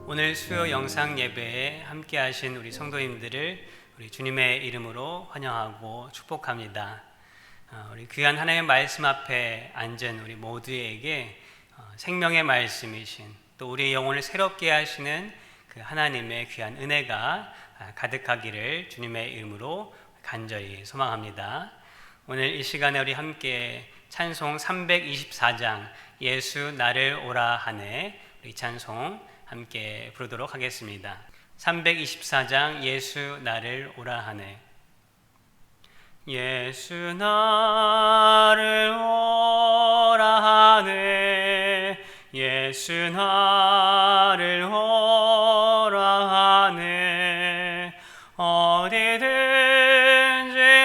오늘 수요 영상 예배에 함께 하신 우리 성도님들을 우리 주님의 이름으로 환영하고 축복합니다. 우리 귀한 하나님의 말씀 앞에 앉은 우리 모두에게 생명의 말씀이신 또 우리의 영혼을 새롭게 하시는 그 하나님의 귀한 은혜가 가득하기를 주님의 이름으로 간절히 소망합니다. 오늘 이 시간에 우리 함께 찬송 324장 예수 나를 오라 하네, 우리 찬송 함께 부르도록 하겠습니다. 324장 예수 나를 오라 하네. 예수 나를 오라 하네, 예수 나를 오라 하네. 어디든지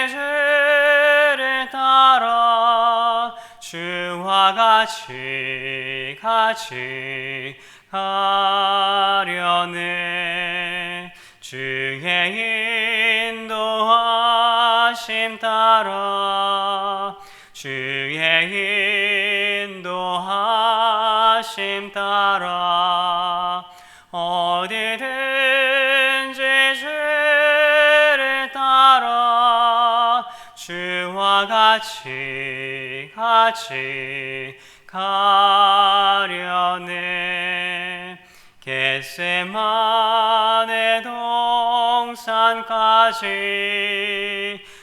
주를 따라 주와 같이 가려네. 주의 인도하심 따라 주의 인도하심 따라 어디든지 주를 따라 주와 같이 가려네. 겟세마네 동산까지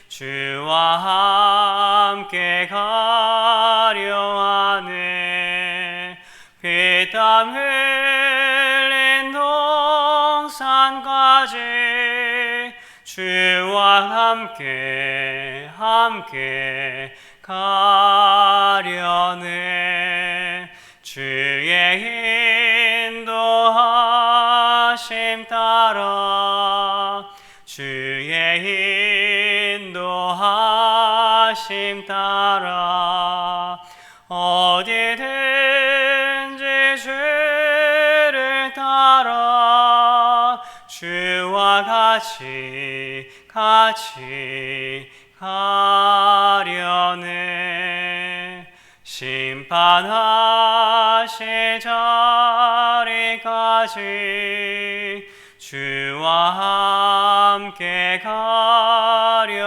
주와 함께 가려하네. 피땀 흘린 동산까지 주와 함께 가려네. 주의 인도하심 따라 주의 인도하심 따라 어디든지 주를 따라 주와 같이 가려네. 심판하실 자리까지 주와 함께 가려하네.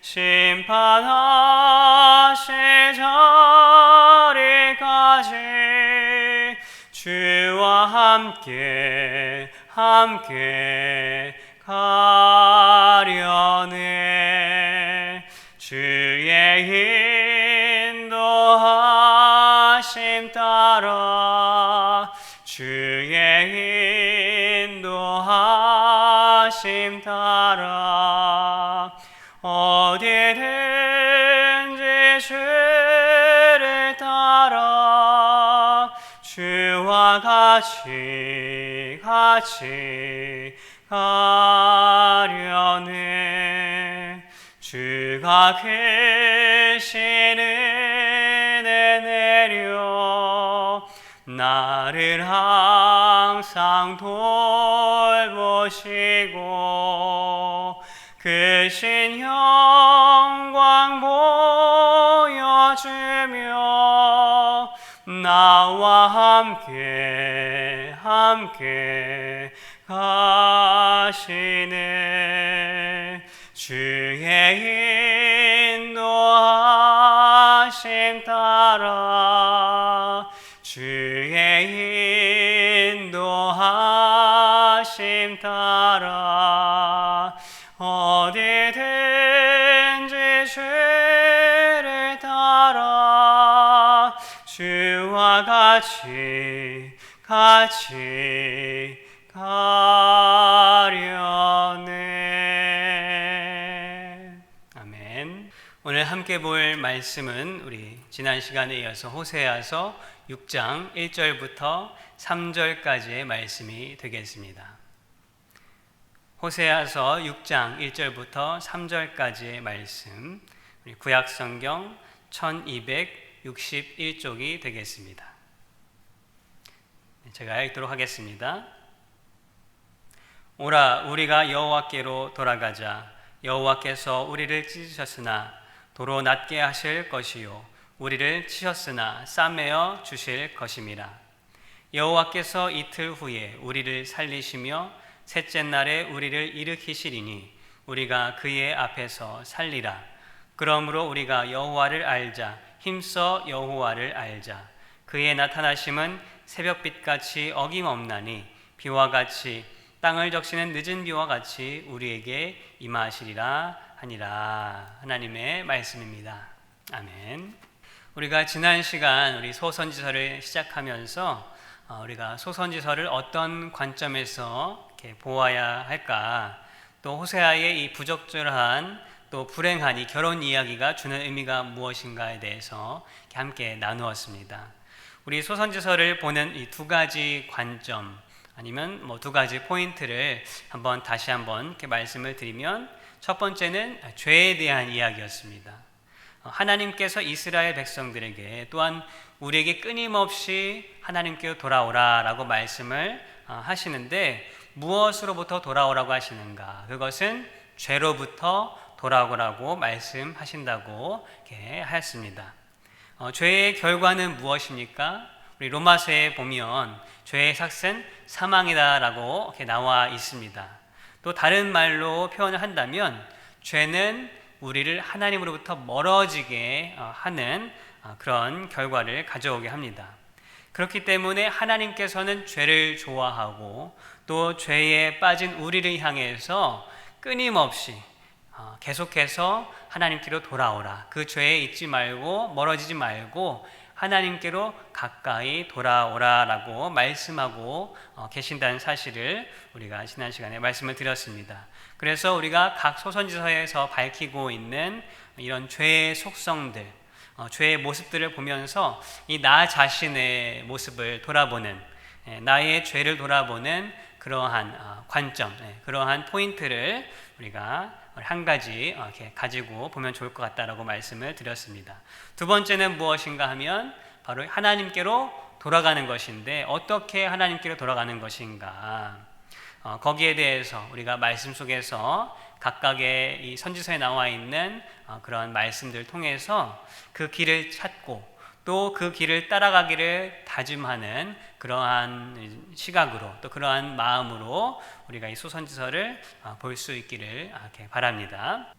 심판하실 자리까지 주와 함께 가려네. 주의 인도하심 따라 주의 인도하심 따라 어디든지 주를 따라 주와 같이 가려네. 주가 크신 은혜 내려 나를 항상 돌보시고 크신 영광 보여주며 나와 함께 가시네. 주의 인도하심 따라 주의 인도하심 따라 어디든지 주를 따라 주와 같이 가려네. 아멘. 오늘 함께 볼 말씀은 우리 지난 시간에 이어서 호세아서 6장 1절부터 3절까지의 말씀이 되겠습니다. 호세아서 6장 1절부터 3절까지의 말씀, 우리 구약성경 1261쪽이 되겠습니다. 제가 읽도록 하겠습니다. 오라, 우리가 여호와께로 돌아가자. 여호와께서 우리를 찢으셨으나 도로 낮게 하실 것이요 우리를 치셨으나 싸매어 주실 것임이라. 여호와께서 이틀 후에 우리를 살리시며 셋째 날에 우리를 일으키시리니 우리가 그의 앞에서 살리라. 그러므로 우리가 여호와를 알자. 힘써 여호와를 알자. 그의 나타나심은 새벽빛같이 어김없나니 비와 같이 땅을 적시는 늦은 비와 같이 우리에게 임하시리라 하니라. 하나님의 말씀입니다. 아멘. 우리가 지난 시간 우리 소선지서를 시작하면서 우리가 소선지서를 어떤 관점에서 이렇게 보아야 할까, 또 호세아의 이 부적절한 또 불행한 이 결혼 이야기가 주는 의미가 무엇인가에 대해서 함께 나누었습니다. 우리 소선지서를 보는 이 두 가지 관점, 아니면 두 가지 포인트를 다시 한번 이렇게 말씀을 드리면, 첫 번째는 죄에 대한 이야기였습니다. 하나님께서 이스라엘 백성들에게, 또한 우리에게 끊임없이 하나님께로 돌아오라 라고 말씀을 하시는데, 무엇으로부터 돌아오라고 하시는가? 그것은 죄로부터 돌아오라고 말씀하신다고 이렇게 하였습니다. 죄의 결과는 무엇입니까? 우리 로마서에 보면 죄의 삭은 사망이다 라고 이렇게 나와 있습니다. 또 다른 말로 표현을 한다면 죄는 우리를 하나님으로부터 멀어지게 하는 그런 결과를 가져오게 합니다. 그렇기 때문에 하나님께서는 죄를 좋아하고 또 죄에 빠진 우리를 향해서 끊임없이 계속해서 하나님께로 돌아오라, 그 죄에 있지 말고 멀어지지 말고 하나님께로 가까이 돌아오라 라고 말씀하고 계신다는 사실을 우리가 지난 시간에 말씀을 드렸습니다. 그래서 우리가 각 소선지서에서 밝히고 있는 이런 죄의 속성들, 죄의 모습들을 보면서 이 나 자신의 모습을 돌아보는, 나의 죄를 돌아보는 그러한 관점, 그러한 포인트를 우리가 한 가지 이렇게 가지고 보면 좋을 것 같다라고 말씀을 드렸습니다. 두 번째는 무엇인가 하면 바로 하나님께로 돌아가는 것인데, 어떻게 하나님께로 돌아가는 것인가, 거기에 대해서 우리가 말씀 속에서 각각의 이 선지서에 나와 있는 그런 말씀들을 통해서 그 길을 찾고 또 그 길을 따라가기를 다짐하는 그러한 시각으로, 또 그러한 마음으로 우리가 이 소선지서를 볼 수 있기를 바랍니다.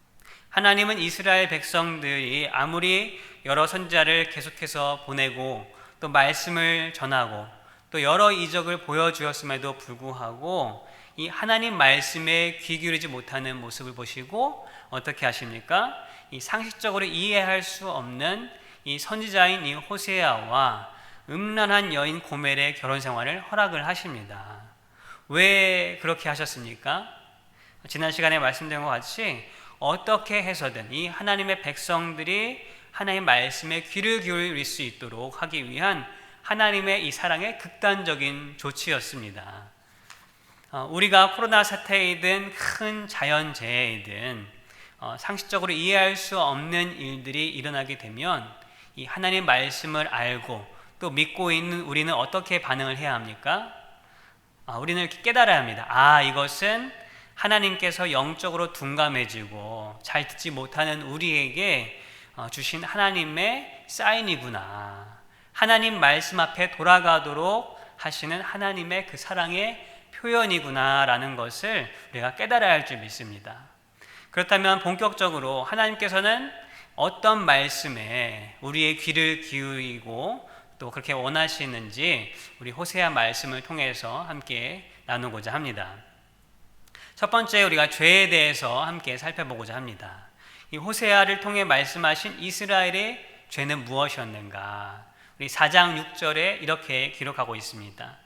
하나님은 이스라엘 백성들이 아무리 여러 선지자를 계속해서 보내고 또 말씀을 전하고 또 여러 이적을 보여주었음에도 불구하고 이 하나님 말씀에 귀 기울이지 못하는 모습을 보시고 어떻게 하십니까? 이 상식적으로 이해할 수 없는 이 선지자인 이 호세아와 음란한 여인 고멜의 결혼 생활을 허락을 하십니다. 왜 그렇게 하셨습니까? 지난 시간에 말씀드린 것 같이 어떻게 해서든 이 하나님의 백성들이 하나님의 말씀에 귀를 기울일 수 있도록 하기 위한 하나님의 이 사랑의 극단적인 조치였습니다. 우리가 코로나 사태이든 큰 자연재해이든 상식적으로 이해할 수 없는 일들이 일어나게 되면 이 하나님의 말씀을 알고 또 믿고 있는 우리는 어떻게 반응을 해야 합니까? 우리는 이렇게 깨달아야 합니다. 이것은 하나님께서 영적으로 둔감해지고 잘 듣지 못하는 우리에게 주신 하나님의 사인이구나. 하나님 말씀 앞에 돌아가도록 하시는 하나님의 그 사랑의 표현이구나 라는 것을 우리가 깨달아야 할 줄 믿습니다. 그렇다면 본격적으로 하나님께서는 어떤 말씀에 우리의 귀를 기울이고 또 그렇게 원하시는지 우리 호세아 말씀을 통해서 함께 나누고자 합니다. 첫 번째, 우리가 죄에 대해서 함께 살펴보고자 합니다. 이 호세아를 통해 말씀하신 이스라엘의 죄는 무엇이었는가? 우리 4장 6절에 이렇게 기록하고 있습니다.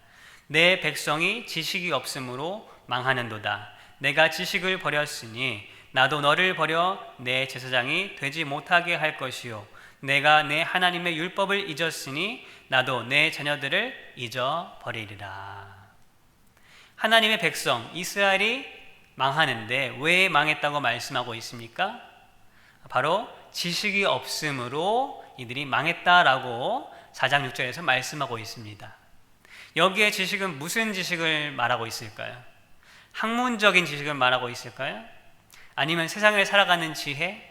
내 백성이 지식이 없으므로 망하는도다. 내가 지식을 버렸으니 나도 너를 버려 내 제사장이 되지 못하게 할 것이요, 내가 내 하나님의 율법을 잊었으니 나도 내 자녀들을 잊어버리리라. 하나님의 백성 이스라엘이 망하는데 왜 망했다고 말씀하고 있습니까? 바로 지식이 없음으로 이들이 망했다라고 4장 6절에서 말씀하고 있습니다. 여기에 지식은 무슨 지식을 말하고 있을까요? 학문적인 지식을 말하고 있을까요? 아니면 세상을 살아가는 지혜?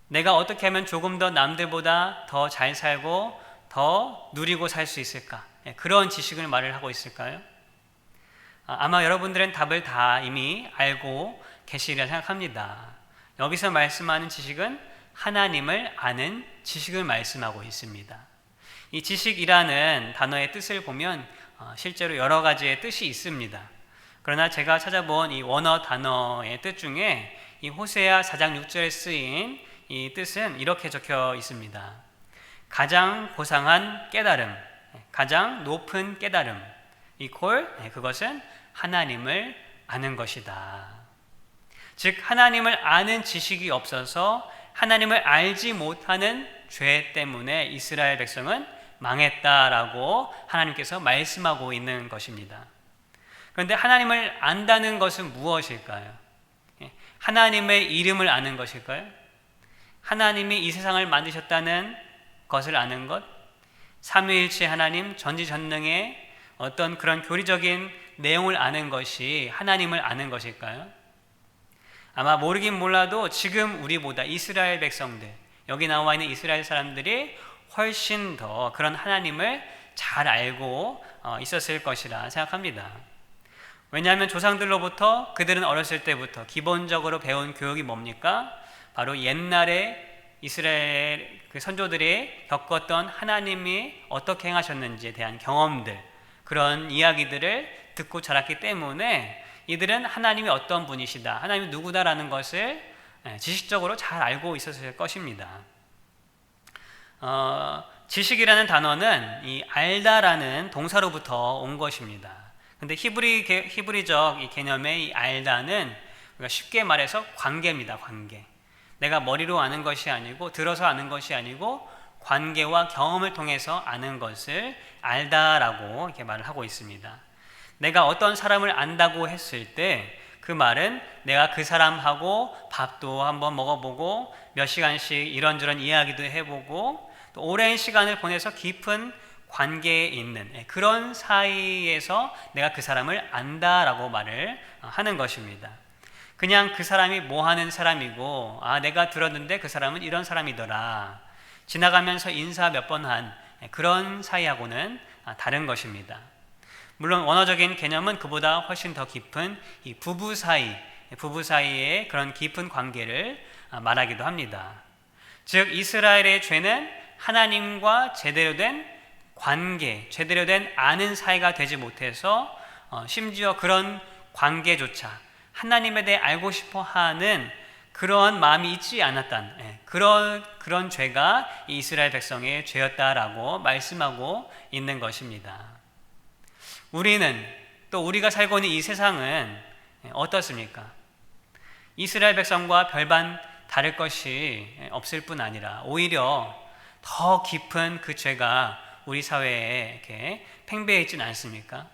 내가 어떻게 하면 조금 더 남들보다 더 잘 살고 더 누리고 살 수 있을까? 그런 지식을 말을 하고 있을까요? 아마 여러분들은 답을 다 이미 알고 계시리라 생각합니다. 여기서 말씀하는 지식은 하나님을 아는 지식을 말씀하고 있습니다. 이 지식이라는 단어의 뜻을 보면 실제로 여러 가지의 뜻이 있습니다. 그러나 제가 찾아본 이 원어 단어의 뜻 중에 이 호세아 4장 6절에 쓰인 이 뜻은 이렇게 적혀 있습니다. 가장 고상한 깨달음, 가장 높은 깨달음, 그것은 하나님을 아는 것이다. 즉 하나님을 아는 지식이 없어서 하나님을 알지 못하는 죄 때문에 이스라엘 백성은 망했다라고 하나님께서 말씀하고 있는 것입니다. 그런데 하나님을 안다는 것은 무엇일까요? 하나님의 이름을 아는 것일까요? 하나님이 이 세상을 만드셨다는 것을 아는 것? 삼위일체 하나님 전지전능의 어떤 그런 교리적인 내용을 아는 것이 하나님을 아는 것일까요? 아마 모르긴 몰라도 지금 우리보다 이스라엘 백성들, 여기 나와 있는 이스라엘 사람들이 훨씬 더 그런 하나님을 잘 알고 있었을 것이라 생각합니다. 왜냐하면 조상들로부터 그들은 어렸을 때부터 기본적으로 배운 교육이 뭡니까? 바로 옛날에 이스라엘 그 선조들이 겪었던 하나님이 어떻게 행하셨는지에 대한 경험들, 그런 이야기들을 듣고 자랐기 때문에 이들은 하나님이 어떤 분이시다, 하나님이 누구다라는 것을 지식적으로 잘 알고 있었을 것입니다. 지식이라는 단어는 이 알다라는 동사로부터 온 것입니다. 근데 히브리적 이 개념의 이 알다는 우리가 쉽게 말해서 관계입니다. 관계. 내가 머리로 아는 것이 아니고 들어서 아는 것이 아니고 관계와 경험을 통해서 아는 것을 알다라고 이렇게 말을 하고 있습니다. 내가 어떤 사람을 안다고 했을 때 그 말은 내가 그 사람하고 밥도 한번 먹어보고 몇 시간씩 이런저런 이야기도 해보고 또 오랜 시간을 보내서 깊은 관계에 있는 그런 사이에서 내가 그 사람을 안다라고 말을 하는 것입니다. 그냥 그 사람이 뭐 하는 사람이고 내가 들었는데 그 사람은 이런 사람이더라, 지나가면서 인사 몇 번 한 그런 사이하고는 다른 것입니다. 물론 원어적인 개념은 그보다 훨씬 더 깊은 이 부부 사이의 그런 깊은 관계를 말하기도 합니다. 즉 이스라엘의 죄는 하나님과 제대로 된 관계, 제대로 된 아는 사이가 되지 못해서 심지어 그런 관계조차 하나님에 대해 알고 싶어 하는 그런 마음이 있지 않았다는 그런 죄가 이스라엘 백성의 죄였다라고 말씀하고 있는 것입니다. 우리가 살고 있는 이 세상은 어떻습니까? 이스라엘 백성과 별반 다를 것이 없을 뿐 아니라 오히려 더 깊은 그 죄가 우리 사회에 이렇게 팽배해 있지는 않습니까?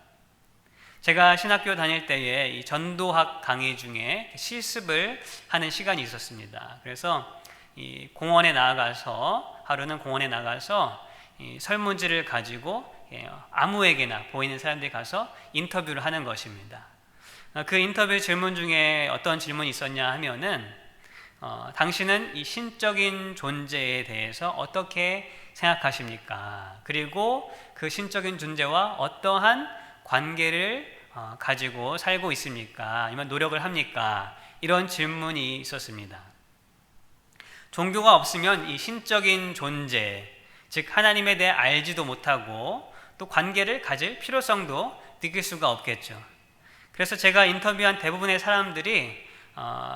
제가 신학교 다닐 때에 이 전도학 강의 중에 실습을 하는 시간이 있었습니다. 그래서 이 하루는 공원에 나가서 이 설문지를 가지고 아무에게나 보이는 사람들이 가서 인터뷰를 하는 것입니다. 그 인터뷰 질문 중에 어떤 질문이 있었냐 하면은 당신은 이 신적인 존재에 대해서 어떻게 생각하십니까? 그리고 그 신적인 존재와 어떠한 관계를 가지고 살고 있습니까? 아니면 노력을 합니까? 이런 질문이 있었습니다. 종교가 없으면 이 신적인 존재, 즉 하나님에 대해 알지도 못하고 또 관계를 가질 필요성도 느낄 수가 없겠죠. 그래서 제가 인터뷰한 대부분의 사람들이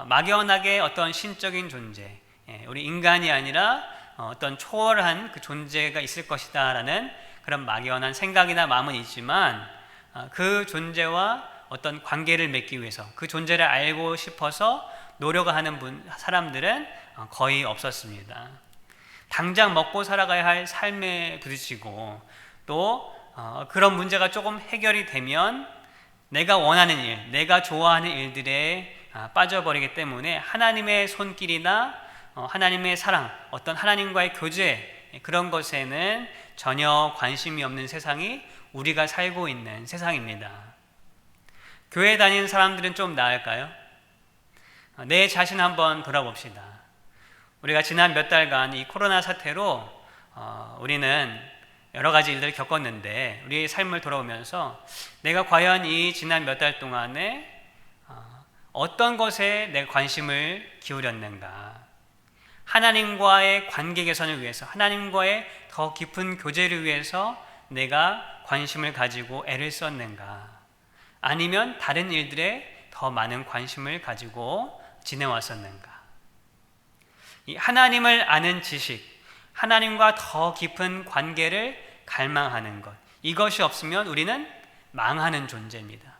막연하게 어떤 신적인 존재, 우리 인간이 아니라 어떤 초월한 그 존재가 있을 것이다 라는 그런 막연한 생각이나 마음은 있지만 그 존재와 어떤 관계를 맺기 위해서 그 존재를 알고 싶어서 노력하는 사람들은 거의 없었습니다. 당장 먹고 살아가야 할 삶에 부딪히고 또 그런 문제가 조금 해결이 되면 내가 원하는 일, 내가 좋아하는 일들에 빠져버리기 때문에 하나님의 손길이나 하나님의 사랑, 어떤 하나님과의 교제, 그런 것에는 전혀 관심이 없는 세상이 우리가 살고 있는 세상입니다. 교회 다니는 사람들은 좀 나을까요? 내 자신 한번 돌아봅시다. 우리가 지난 몇 달간 이 코로나 사태로 우리는 여러 가지 일들을 겪었는데 우리의 삶을 돌아보면서 내가 과연 이 지난 몇 달 동안에 어떤 것에 내 관심을 기울였는가, 하나님과의 관계 개선을 위해서, 하나님과의 더 깊은 교제를 위해서 내가 관심을 가지고 애를 썼는가, 아니면 다른 일들에 더 많은 관심을 가지고 지내왔었는가. 이 하나님을 아는 지식, 하나님과 더 깊은 관계를 갈망하는 것, 이것이 없으면 우리는 망하는 존재입니다.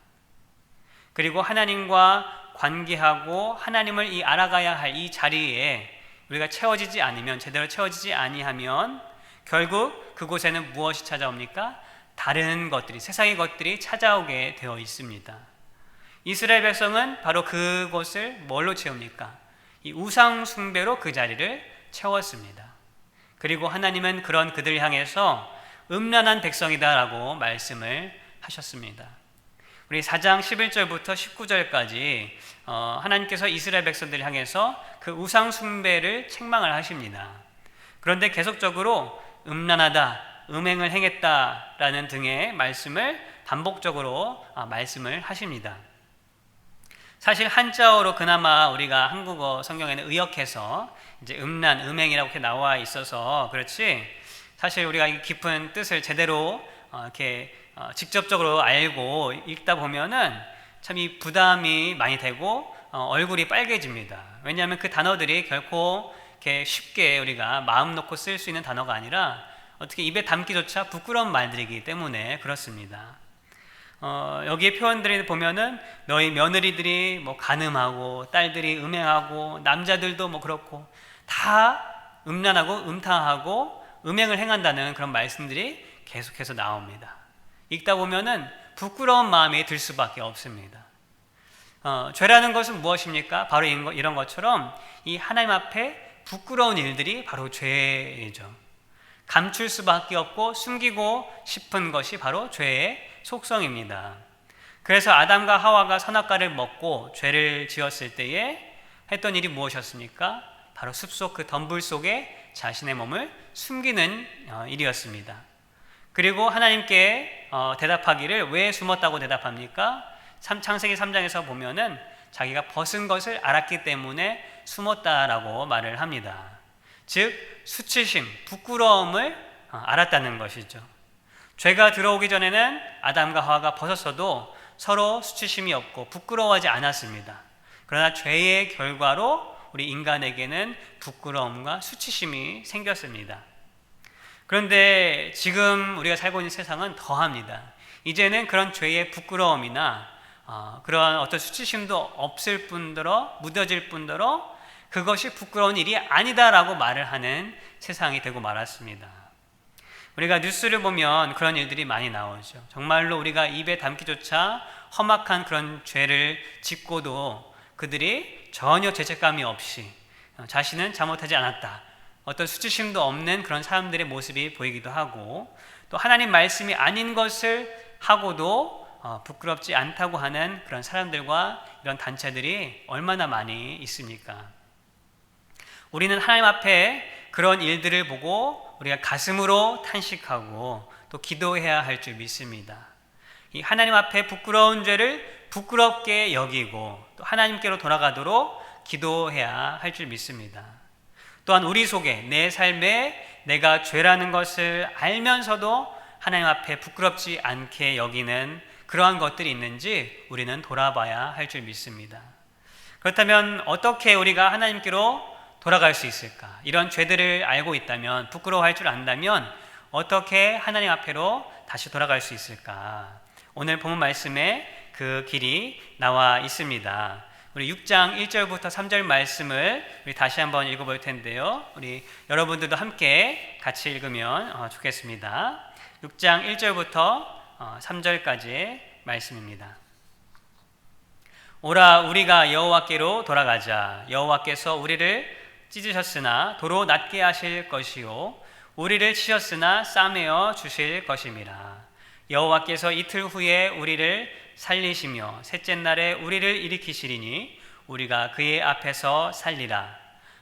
그리고 하나님과 관계하고 하나님을 알아가야 할 이 자리에 우리가 채워지지 않으면, 제대로 채워지지 아니하면 결국 그곳에는 무엇이 찾아옵니까? 다른 것들이, 세상의 것들이 찾아오게 되어 있습니다. 이스라엘 백성은 바로 그곳을 뭘로 채웁니까? 이 우상 숭배로 그 자리를 채웠습니다. 그리고 하나님은 그런 그들을 향해서 음란한 백성이다라고 말씀을 하셨습니다. 우리 4장 11절부터 19절까지 하나님께서 이스라엘 백성들을 향해서 그 우상 숭배를 책망을 하십니다. 그런데 계속적으로 음란하다, 음행을 행했다라는 등의 말씀을 반복적으로 말씀을 하십니다. 사실 한자어로 그나마 우리가 한국어 성경에는 의역해서 이제 음란, 음행이라고 이렇게 나와 있어서 그렇지, 사실 우리가 이 깊은 뜻을 제대로 이렇게 직접적으로 알고 읽다 보면은 참 이 부담이 많이 되고 얼굴이 빨개집니다. 왜냐하면 그 단어들이 결코 이렇게 쉽게 우리가 마음 놓고 쓸 수 있는 단어가 아니라 어떻게 입에 담기조차 부끄러운 말들이기 때문에 그렇습니다. 여기에 표현들이 보면은 너희 며느리들이 뭐 간음하고 딸들이 음행하고 남자들도 뭐 그렇고 다 음란하고 음탕하고 음행을 행한다는 그런 말씀들이 계속해서 나옵니다. 읽다 보면은 부끄러운 마음이 들 수밖에 없습니다. 죄라는 것은 무엇입니까? 바로 이런 것처럼 이 하나님 앞에 부끄러운 일들이 바로 죄이죠. 감출 수밖에 없고 숨기고 싶은 것이 바로 죄의 속성입니다. 그래서 아담과 하와가 선악과를 먹고 죄를 지었을 때에 했던 일이 무엇이었습니까? 바로 숲속 그 덤불 속에 자신의 몸을 숨기는 일이었습니다. 그리고 하나님께 대답하기를 왜 숨었다고 대답합니까? 창세기 3장에서 보면은 자기가 벗은 것을 알았기 때문에 숨었다라고 말을 합니다. 즉 수치심, 부끄러움을 알았다는 것이죠. 죄가 들어오기 전에는 아담과 하와가 벗었어도 서로 수치심이 없고 부끄러워하지 않았습니다. 그러나 죄의 결과로 우리 인간에게는 부끄러움과 수치심이 생겼습니다. 그런데 지금 우리가 살고 있는 세상은 더합니다. 이제는 그런 죄의 부끄러움이나 그러한 어떤 수치심도 없을 뿐더러, 무뎌질 뿐더러 그것이 부끄러운 일이 아니다라고 말을 하는 세상이 되고 말았습니다. 우리가 뉴스를 보면 그런 일들이 많이 나오죠. 정말로 우리가 입에 담기조차 험악한 그런 죄를 짓고도 그들이 전혀 죄책감이 없이 자신은 잘못하지 않았다, 어떤 수치심도 없는 그런 사람들의 모습이 보이기도 하고, 또 하나님 말씀이 아닌 것을 하고도 부끄럽지 않다고 하는 그런 사람들과 이런 단체들이 얼마나 많이 있습니까? 우리는 하나님 앞에 그런 일들을 보고 우리가 가슴으로 탄식하고 또 기도해야 할 줄 믿습니다. 이 하나님 앞에 부끄러운 죄를 부끄럽게 여기고 또 하나님께로 돌아가도록 기도해야 할 줄 믿습니다. 또한 우리 속에, 내 삶에 내가 죄라는 것을 알면서도 하나님 앞에 부끄럽지 않게 여기는 그러한 것들이 있는지 우리는 돌아봐야 할 줄 믿습니다. 그렇다면 어떻게 우리가 하나님께로 돌아갈 수 있을까? 이런 죄들을 알고 있다면, 부끄러워할 줄 안다면 어떻게 하나님 앞에로 다시 돌아갈 수 있을까? 오늘 본문 말씀에 그 길이 나와 있습니다. 우리 6장 1절부터 3절 말씀을 우리 다시 한번 읽어볼 텐데요. 우리 여러분들도 함께 같이 읽으면 좋겠습니다. 6장 1절부터 3절까지의 말씀입니다. 오라, 우리가 여호와께로 돌아가자. 여호와께서 우리를 찢으셨으나 도로 낫게 하실 것이요 우리를 치셨으나 싸매어 주실 것임이라. 여호와께서 이틀 후에 우리를 살리시며 셋째 날에 우리를 일으키시리니 우리가 그의 앞에서 살리라.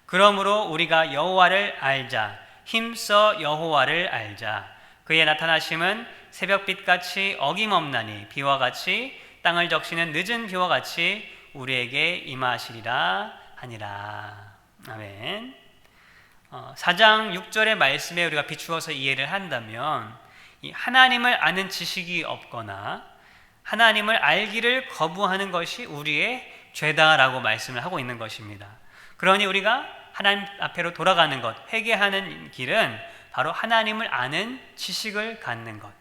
그러므로 우리가 여호와를 알자. 힘써 여호와를 알자. 그의 나타나심은 새벽빛같이 어김없나니 비와 같이 땅을 적시는 늦은 비와 같이 우리에게 임하시리라 하니라. 아멘. 4장 6절의 말씀에 우리가 비추어서 이해를 한다면 이 하나님을 아는 지식이 없거나 하나님을 알기를 거부하는 것이 우리의 죄다라고 말씀을 하고 있는 것입니다. 그러니 우리가 하나님 앞에로 돌아가는 것, 회개하는 길은 바로 하나님을 아는 지식을 갖는 것.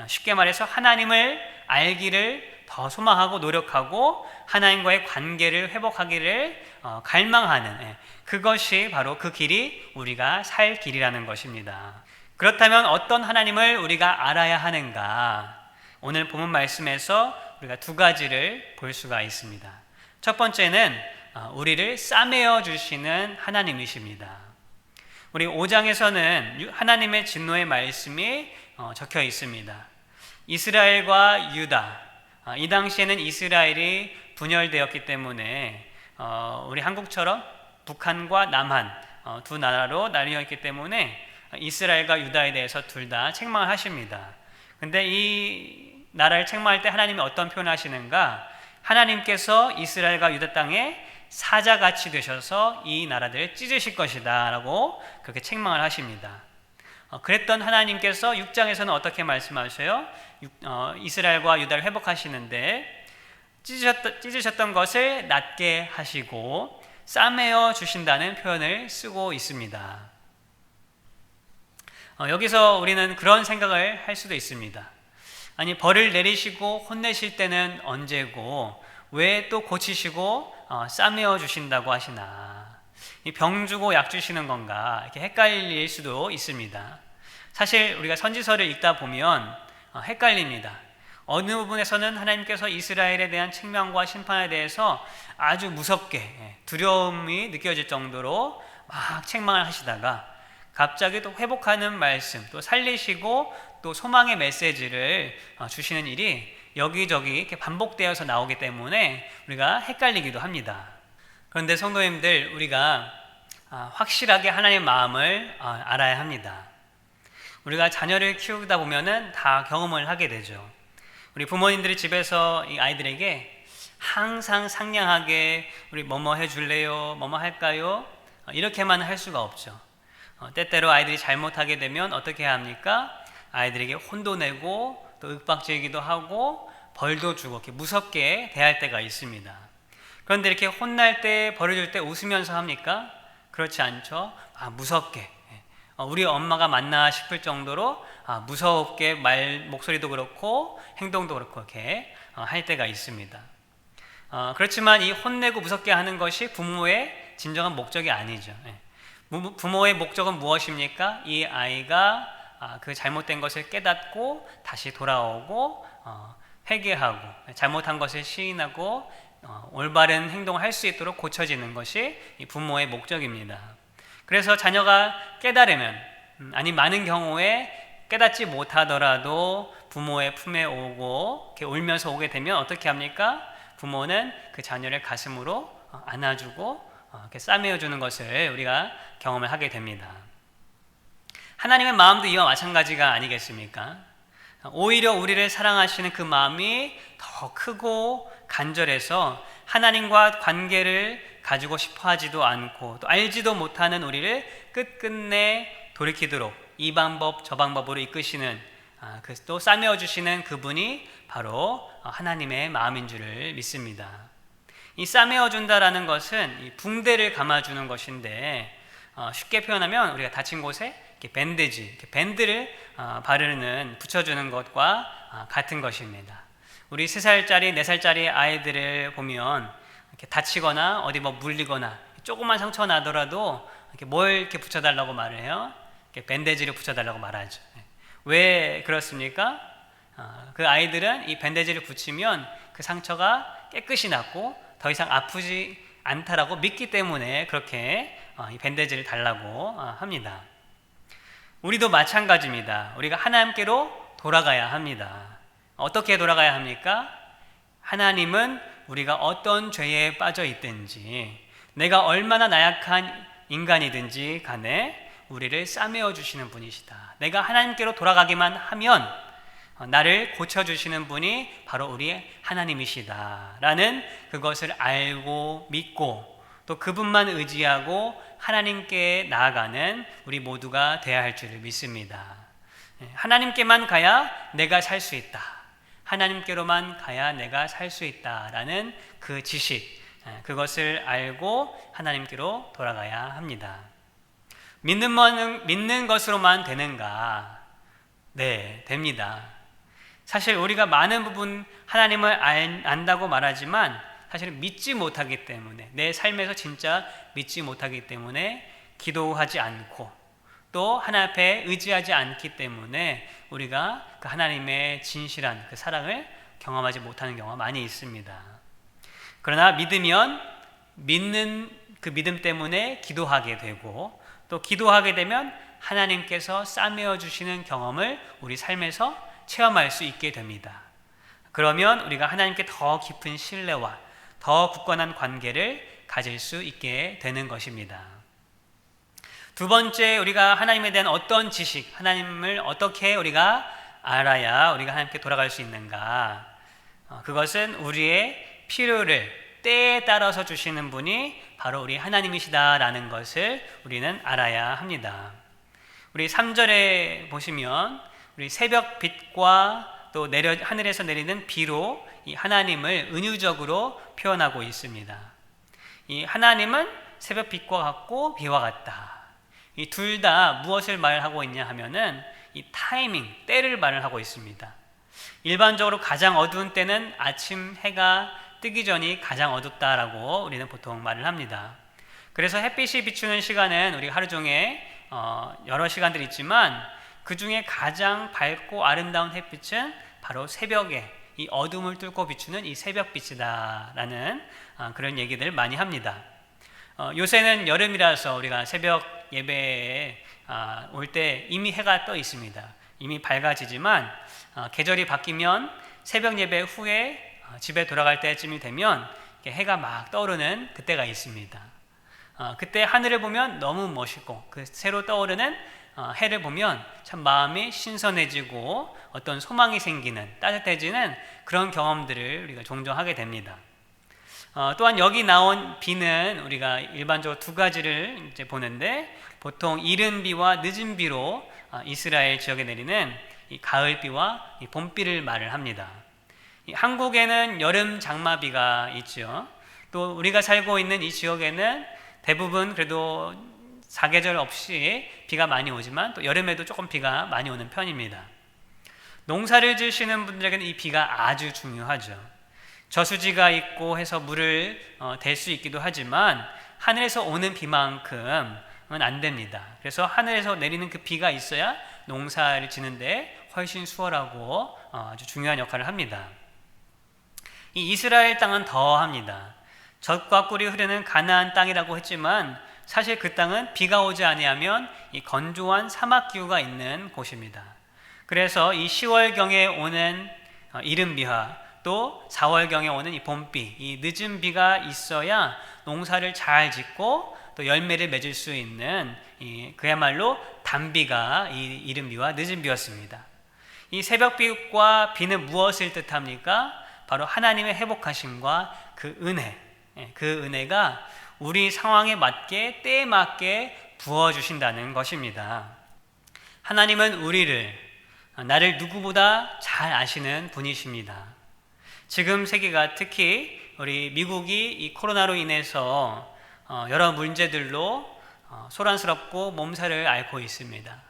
쉽게 말해서 하나님을 알기를 더 소망하고 노력하고 하나님과의 관계를 회복하기를 갈망하는, 그것이 바로 그 길이 우리가 살 길이라는 것입니다. 그렇다면 어떤 하나님을 우리가 알아야 하는가? 오늘 본문 말씀에서 우리가 두 가지를 볼 수가 있습니다. 첫 번째는 우리를 싸매어 주시는 하나님이십니다. 우리 5장에서는 하나님의 진노의 말씀이 적혀 있습니다. 이스라엘과 유다, 이 당시에는 이스라엘이 분열되었기 때문에 우리 한국처럼 북한과 남한 두 나라로 나뉘어 있기 때문에 이스라엘과 유다에 대해서 둘 다 책망을 하십니다. 근데 이 나라를 책망할 때 하나님이 어떤 표현을 하시는가? 하나님께서 이스라엘과 유다 땅에 사자같이 되셔서 이 나라들을 찢으실 것이다 라고 그렇게 책망을 하십니다. 그랬던 하나님께서 6장에서는 어떻게 말씀하셔요? 이스라엘과 유다를 회복하시는데 찢으셨던 것을 낫게 하시고 싸매어 주신다는 표현을 쓰고 있습니다. 여기서 우리는 그런 생각을 할 수도 있습니다. 아니, 벌을 내리시고 혼내실 때는 언제고 왜 또 고치시고 싸매어 주신다고 하시나? 병 주고 약 주시는 건가? 이렇게 헷갈릴 수도 있습니다. 사실 우리가 선지서를 읽다 보면 헷갈립니다. 어느 부분에서는 하나님께서 이스라엘에 대한 책망과 심판에 대해서 아주 무섭게 두려움이 느껴질 정도로 막 책망을 하시다가 갑자기 또 회복하는 말씀, 또 살리시고 또 소망의 메시지를 주시는 일이 여기저기 이렇게 반복되어서 나오기 때문에 우리가 헷갈리기도 합니다. 그런데 성도님들, 우리가 확실하게 하나님의 마음을 알아야 합니다. 우리가 자녀를 키우다 보면은 다 경험을 하게 되죠. 우리 부모님들이 집에서 이 아이들에게 항상 상냥하게 우리 뭐뭐 해줄래요? 뭐뭐 할까요? 이렇게만 할 수가 없죠. 때때로 아이들이 잘못하게 되면 어떻게 해야 합니까? 아이들에게 혼도 내고 또 윽박지르기도 하고 벌도 주고 이렇게 무섭게 대할 때가 있습니다. 그런데 이렇게 혼날 때, 벌을 줄 때 웃으면서 합니까? 그렇지 않죠. 무섭게, 우리 엄마가 맞나 싶을 정도로 무섭게 목소리도 그렇고 행동도 그렇고 이렇게 할 때가 있습니다. 그렇지만 이 혼내고 무섭게 하는 것이 부모의 진정한 목적이 아니죠. 부모의 목적은 무엇입니까? 이 아이가 그 잘못된 것을 깨닫고 다시 돌아오고 회개하고 잘못한 것을 시인하고 올바른 행동을 할 수 있도록 고쳐지는 것이 이 부모의 목적입니다. 그래서 자녀가 깨달으면, 아니 많은 경우에 깨닫지 못하더라도 부모의 품에 오고 이렇게 울면서 오게 되면 어떻게 합니까? 부모는 그 자녀를 가슴으로 안아주고 이렇게 싸매어주는 것을 우리가 경험을 하게 됩니다. 하나님의 마음도 이와 마찬가지가 아니겠습니까? 오히려 우리를 사랑하시는 그 마음이 더 크고 간절해서 하나님과 관계를 가지고 싶어 하지도 않고 또 알지도 못하는 우리를 끝끝내 돌이키도록 이 방법 저 방법으로 이끄시는, 또 싸매어 주시는 그분이 바로 하나님의 마음인 줄을 믿습니다. 이 싸매어 준다라는 것은 이 붕대를 감아주는 것인데, 쉽게 표현하면 우리가 다친 곳에 이렇게 밴드지, 이렇게 밴드를 바르는, 붙여주는 것과 같은 것입니다. 우리 3살짜리, 4살짜리 아이들을 보면 이렇게 다치거나 어디 뭐 물리거나 조그만 상처 나더라도 이렇게 뭘 이렇게 붙여달라고 말을 해요? 이렇게 밴드지를 붙여달라고 말하죠. 왜 그렇습니까? 그 아이들은 이 밴드지를 붙이면 그 상처가 깨끗이 낫고 더 이상 아프지 않다라고 믿기 때문에 그렇게 이 밴드지를 달라고 합니다. 우리도 마찬가지입니다. 우리가 하나님께로 돌아가야 합니다. 어떻게 돌아가야 합니까? 하나님은 우리가 어떤 죄에 빠져 있든지, 내가 얼마나 나약한 인간이든지 간에 우리를 싸매어 주시는 분이시다. 내가 하나님께로 돌아가기만 하면 나를 고쳐주시는 분이 바로 우리 하나님이시다 라는 그것을 알고 믿고 또 그분만 의지하고 하나님께 나아가는 우리 모두가 되어야 할 줄을 믿습니다. 하나님께만 가야 내가 살 수 있다. 하나님께로만 가야 내가 살 수 있다라는 그 지식, 그것을 알고 하나님께로 돌아가야 합니다. 믿는 것으로만 되는가? 네, 됩니다. 사실 우리가 많은 부분 하나님을 안다고 말하지만 사실 믿지 못하기 때문에, 내 삶에서 진짜 믿지 못하기 때문에 기도하지 않고 또 하나님 앞에 의지하지 않기 때문에 우리가 그 하나님의 진실한 그 사랑을 경험하지 못하는 경우가 많이 있습니다. 그러나 믿으면 믿는 그 믿음 때문에 기도하게 되고 또 기도하게 되면 하나님께서 싸매어 주시는 경험을 우리 삶에서 체험할 수 있게 됩니다. 그러면 우리가 하나님께 더 깊은 신뢰와 더 굳건한 관계를 가질 수 있게 되는 것입니다. 두 번째, 우리가 하나님에 대한 어떤 지식, 하나님을 어떻게 우리가 알아야 우리가 하나님께 돌아갈 수 있는가? 그것은 우리의 필요를 때에 따라서 주시는 분이 바로 우리 하나님이시다라는 것을 우리는 알아야 합니다. 우리 3절에 보시면 우리 새벽 빛과 또 하늘에서 내리는 비로 이 하나님을 은유적으로 표현하고 있습니다. 이 하나님은 새벽 빛과 같고 비와 같다. 이 둘 다 무엇을 말하고 있냐 하면은 이 타이밍, 때를 말을 하고 있습니다. 일반적으로 가장 어두운 때는 아침 해가 뜨기 전이 가장 어둡다라고 우리는 보통 말을 합니다. 그래서 햇빛이 비추는 시간은 우리가 하루 종일 여러 시간들이 있지만 그 중에 가장 밝고 아름다운 햇빛은 바로 새벽에 이 어둠을 뚫고 비추는 이 새벽빛이다라는 그런 얘기들 많이 합니다. 요새는 여름이라서 우리가 새벽 예배에 올 때 이미 해가 떠 있습니다. 이미 밝아지지만 계절이 바뀌면 새벽 예배 후에 집에 돌아갈 때쯤이 되면 해가 막 떠오르는 그때가 있습니다. 그때 하늘을 보면 너무 멋있고 그 새로 떠오르는 해를 보면 참 마음이 신선해지고 어떤 소망이 생기는, 따뜻해지는 그런 경험들을 우리가 종종 하게 됩니다. 또한 여기 나온 비는 우리가 일반적으로 두 가지를 이제 보는데 보통 이른 비와 늦은 비로 이스라엘 지역에 내리는 이 가을 비와 이 봄비를 말을 합니다. 한국에는 여름 장마비가 있죠. 또 우리가 살고 있는 이 지역에는 대부분 그래도 사계절 없이 비가 많이 오지만 또 여름에도 조금 비가 많이 오는 편입니다. 농사를 지으시는 분들에게는 이 비가 아주 중요하죠. 저수지가 있고 해서 물을 댈 수 있기도 하지만 하늘에서 오는 비만큼은 안 됩니다. 그래서 하늘에서 내리는 그 비가 있어야 농사를 지는데 훨씬 수월하고 아주 중요한 역할을 합니다. 이 이스라엘 땅은 더합니다. 젖과 꿀이 흐르는 가나안 땅이라고 했지만 사실 그 땅은 비가 오지 아니하면 이 건조한 사막 기후가 있는 곳입니다. 그래서 이 10월경에 오는 이른 비와 또 4월경에 오는 이 봄비, 이 늦은 비가 있어야 농사를 잘 짓고 또 열매를 맺을 수 있는 그야말로 단비가 이 이른 비와 늦은 비였습니다. 이 새벽비와 비는 무엇을 뜻합니까? 바로 하나님의 회복하심과 그 은혜, 그 은혜가 우리 상황에 맞게 때에 맞게 부어주신다는 것입니다. 하나님은 나를 누구보다 잘 아시는 분이십니다. 지금 세계가 특히 우리 미국이 이 코로나로 인해서 여러 문제들로 소란스럽고 몸살을 앓고 있습니다.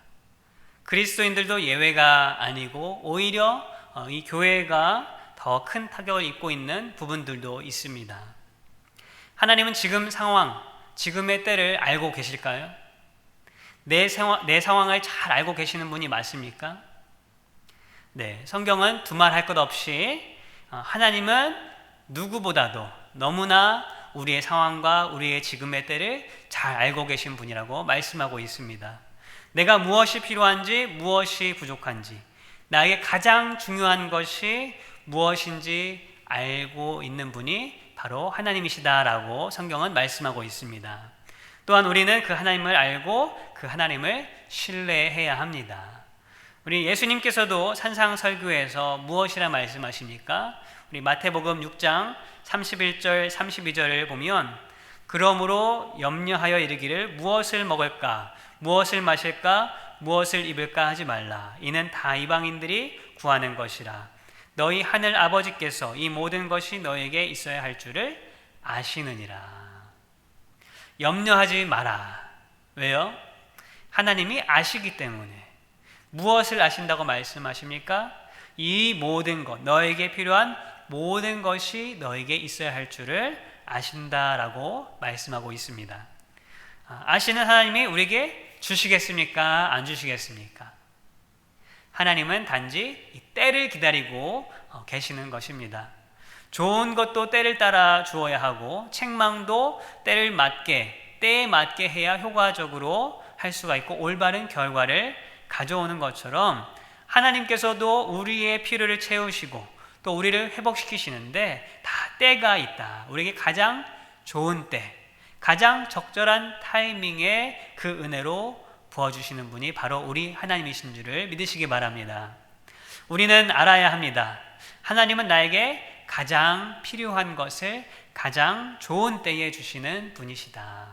그리스도인들도 예외가 아니고 오히려 이 교회가 더 큰 타격을 입고 있는 부분들도 있습니다. 하나님은 지금 상황, 지금의 때를 알고 계실까요? 내 상황을 잘 알고 계시는 분이 맞습니까? 네, 성경은 두말할 것 없이 하나님은 누구보다도 너무나 우리의 상황과 우리의 지금의 때를 잘 알고 계신 분이라고 말씀하고 있습니다. 내가 무엇이 필요한지, 무엇이 부족한지, 나에게 가장 중요한 것이 무엇인지 알고 있는 분이 바로 하나님이시다라고 성경은 말씀하고 있습니다. 또한 우리는 그 하나님을 알고 그 하나님을 신뢰해야 합니다. 우리 예수님께서도 산상설교에서 무엇이라 말씀하십니까? 우리 마태복음 6장 31절 32절을 보면 그러므로 염려하여 이르기를 무엇을 먹을까 무엇을 마실까 무엇을 입을까 하지 말라. 이는 다 이방인들이 구하는 것이라. 너희 하늘 아버지께서 이 모든 것이 너에게 있어야 할 줄을 아시느니라. 염려하지 마라. 왜요? 하나님이 아시기 때문에. 무엇을 아신다고 말씀하십니까? 이 모든 것, 너에게 필요한 모든 것이 너에게 있어야 할 줄을 아신다라고 말씀하고 있습니다. 아시는 하나님이 우리에게 주시겠습니까? 안 주시겠습니까? 하나님은 단지 이 때를 기다리고 계시는 것입니다. 좋은 것도 때를 따라 주어야 하고 책망도 때에 맞게 해야 효과적으로 할 수가 있고 올바른 결과를 가져오는 것처럼 하나님께서도 우리의 필요를 채우시고 또 우리를 회복시키시는데 다 때가 있다. 우리에게 가장 좋은 때, 가장 적절한 타이밍에 그 은혜로 부어주시는 분이 바로 우리 하나님이신 줄을 믿으시기 바랍니다. 우리는 알아야 합니다. 하나님은 나에게 가장 필요한 것을 가장 좋은 때에 주시는 분이시다.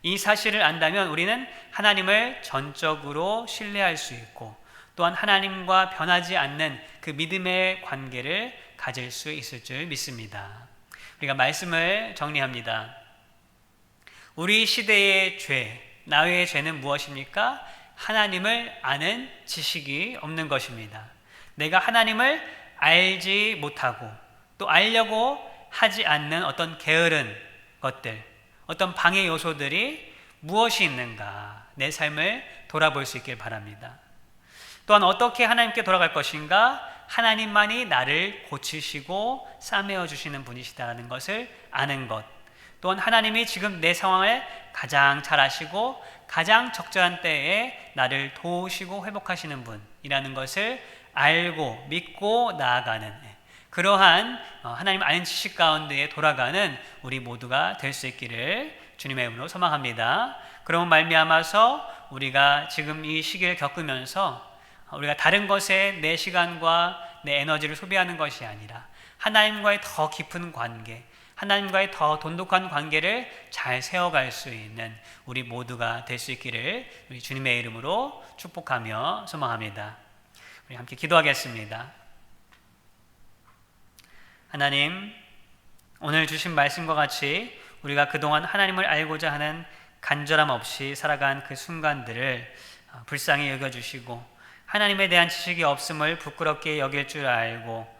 이 사실을 안다면 우리는 하나님을 전적으로 신뢰할 수 있고 또한 하나님과 변하지 않는 그 믿음의 관계를 가질 수 있을 줄 믿습니다. 우리가 말씀을 정리합니다. 우리 시대의 죄, 나의 죄는 무엇입니까? 하나님을 아는 지식이 없는 것입니다. 내가 하나님을 알지 못하고 또 알려고 하지 않는 어떤 게으른 것들, 어떤 방해 요소들이 무엇이 있는가 내 삶을 돌아볼 수 있길 바랍니다. 또한 어떻게 하나님께 돌아갈 것인가? 하나님만이 나를 고치시고 싸매어 주시는 분이시다는 것을 아는 것, 또한 하나님이 지금 내 상황을 가장 잘 아시고 가장 적절한 때에 나를 도우시고 회복하시는 분이라는 것을 알고 믿고 나아가는 그러한 하나님 아는 지식 가운데에 돌아가는 우리 모두가 될 수 있기를 주님의 이름으로 소망합니다. 그러면 말미암아서 우리가 지금 이 시기를 겪으면서 우리가 다른 것에 내 시간과 내 에너지를 소비하는 것이 아니라 하나님과의 더 깊은 관계, 하나님과의 더 돈독한 관계를 잘 세워갈 수 있는 우리 모두가 될 수 있기를 우리 주님의 이름으로 축복하며 소망합니다. 우리 함께 기도하겠습니다. 하나님, 오늘 주신 말씀과 같이 우리가 그동안 하나님을 알고자 하는 간절함 없이 살아간 그 순간들을 불쌍히 여겨주시고 하나님에 대한 지식이 없음을 부끄럽게 여길 줄 알고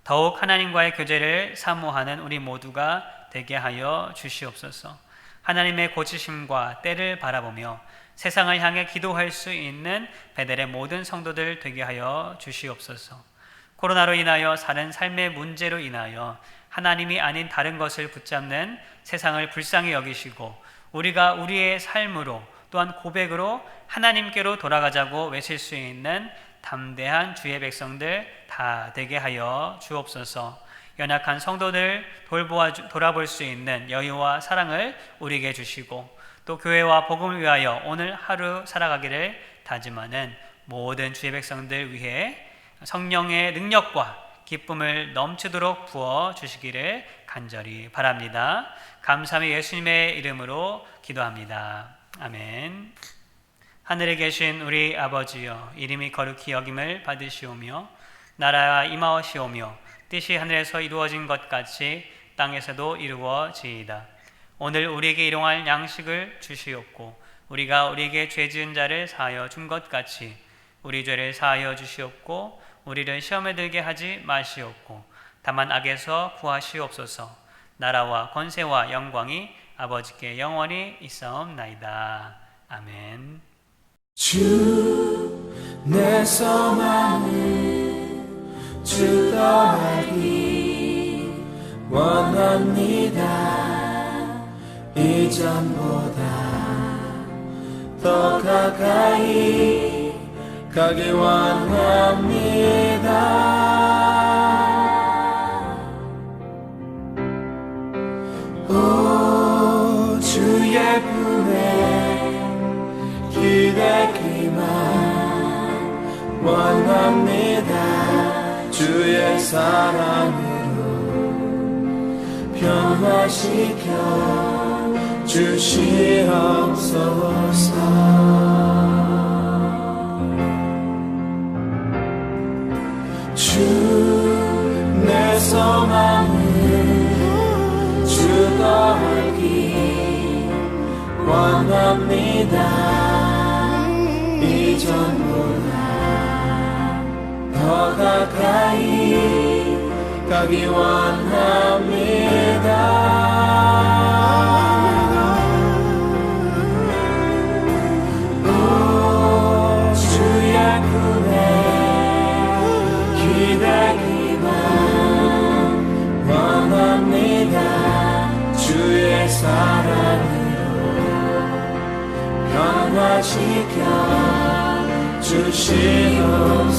더욱 하나님과의 교제를 사모하는 우리 모두가 되게 하여 주시옵소서. 하나님의 고치심과 때를 바라보며 세상을 향해 기도할 수 있는 베델의 모든 성도들 되게 하여 주시옵소서. 코로나로 인하여 사는 삶의 문제로 인하여 하나님이 아닌 다른 것을 붙잡는 세상을 불쌍히 여기시고 우리가 우리의 삶으로 또한 고백으로 하나님께로 돌아가자고 외칠 수 있는 담대한 주의 백성들 다 되게 하여 주옵소서. 연약한 성도들 돌아볼 수 있는 여유와 사랑을 우리에게 주시고 또 교회와 복음을 위하여 오늘 하루 살아가기를 다짐하는 모든 주의 백성들 위해 성령의 능력과 기쁨을 넘치도록 부어 주시기를 간절히 바랍니다. 감사함이 예수님의 이름으로 기도합니다. 아멘. 하늘에 계신 우리 아버지여, 이름이 거룩히 여김을 받으시오며 나라가 임하시오며 뜻이 하늘에서 이루어진 것 같이 땅에서도 이루어지이다. 오늘 우리에게 일용할 양식을 주시옵고 우리가 우리에게 죄 지은 자를 사하여 준 것 같이 우리 죄를 사하여 주시옵고 우리를 시험에 들게 하지 마시옵고 다만 악에서 구하시옵소서. 나라와 권세와 영광이 아버지께 영원히 있사옵나이다. 아멘. 주 내 소망을 주 떠나기 원합니다. 이전보다 더 가까이 가기 원합니다. 오 주의 품에 사랑으로 변화시켜 주시옵소서. 주 내 소망은 주 닮기 원합니다. 이전보다 더 가까이 가기 원합니다. 오 주의 품에 기대기만 원합니다. 주의 사랑으로 변화시켜 주시옵소서.